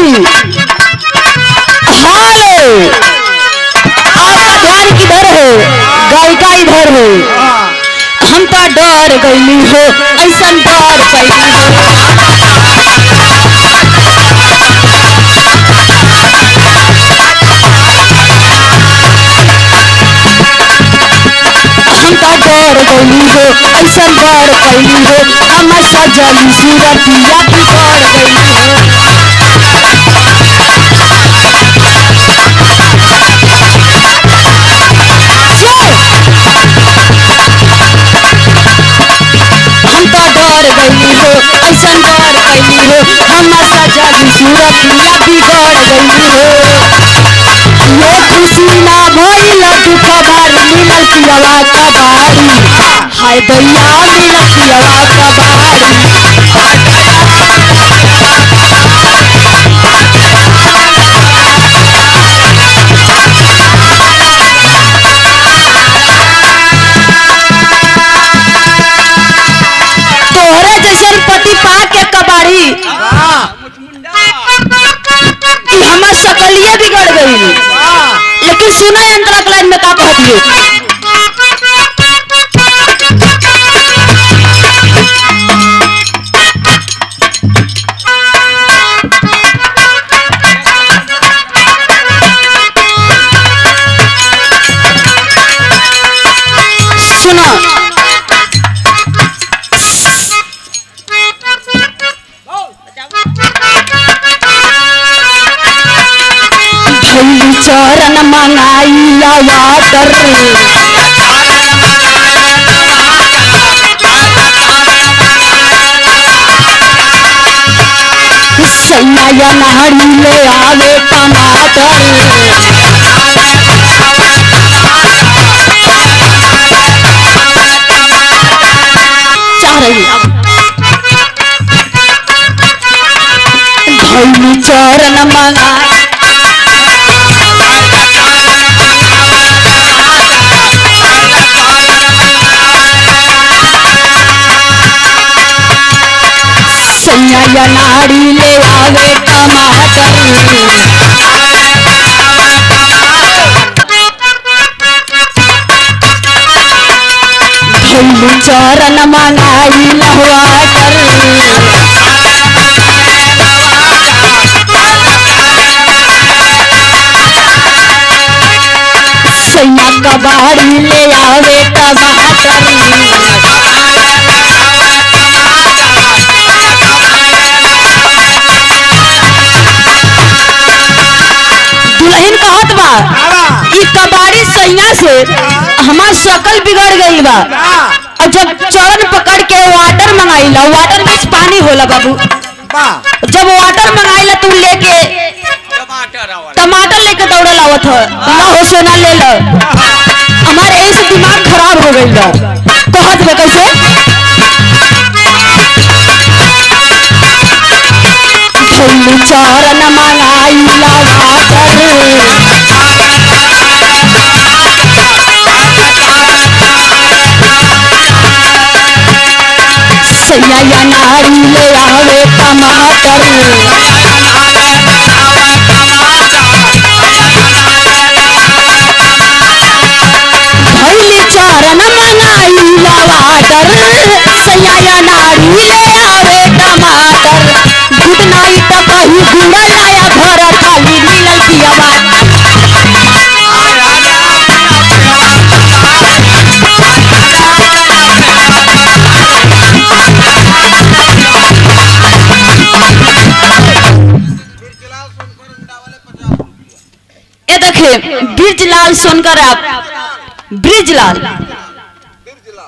जी हाय आपका ध्यान किधर है, गायिका इधर है। हम तो डर गई हो ऐसा डर पैली हो, हम तो डर गई हो ऐसा डर पैली हो, हम सजली सूरतिया बिगड़ गई हो। डर गई हो ऐसा डर कैली हो, हम सजली सूरतिया बिगड़ गई हो। ये खुशी ना भइल दुख बारी मिलल पियवा कबाड़ी, हाय दैया मिलल पियवा कबाड़ी। तोहरे जैसे पति पा के कबाड़ी कि हमार शकलिए बिगड़ गई। लेकिन सुना अंतरा लाइन में का कहत है, सुनो चरण मंगाइला वाटर, सैया नाड़ी ले आवे टमाटर, धैली चरण मंगा सैया नाड़ी ले आवे टमाटर, धैली चरण मंगाई लहवाटर, सैया कबाड़ी ले आवे टमाटर। दुल्हन कहत बा कि कबाड़ी सैया से हमार शकल बिगड़ गई बा, और जब चरण पकड़ के वाटर मंगाइला, वाटर में पानी होला बाबू, जब वाटर मंगाइला तू लेके टमाटर लेके दौड़ल आवत है, ना हो सोना ले लो। हमारे यही से दिमाग खराब हो गई बा। कहत बा कैसे, धैली चरण मंगाइला वाटर, सैया नाड़ी ले आवे टमाटर, धैली चरण मंगाइला वाटर, सैया नाड़ी ले आवे टमाटर। गुड नाइट कही गुड़ल आया घर खाली मिलल पियवा, ये देखिए ब्रिजलाल सोनकर, आप ब्रिजलाल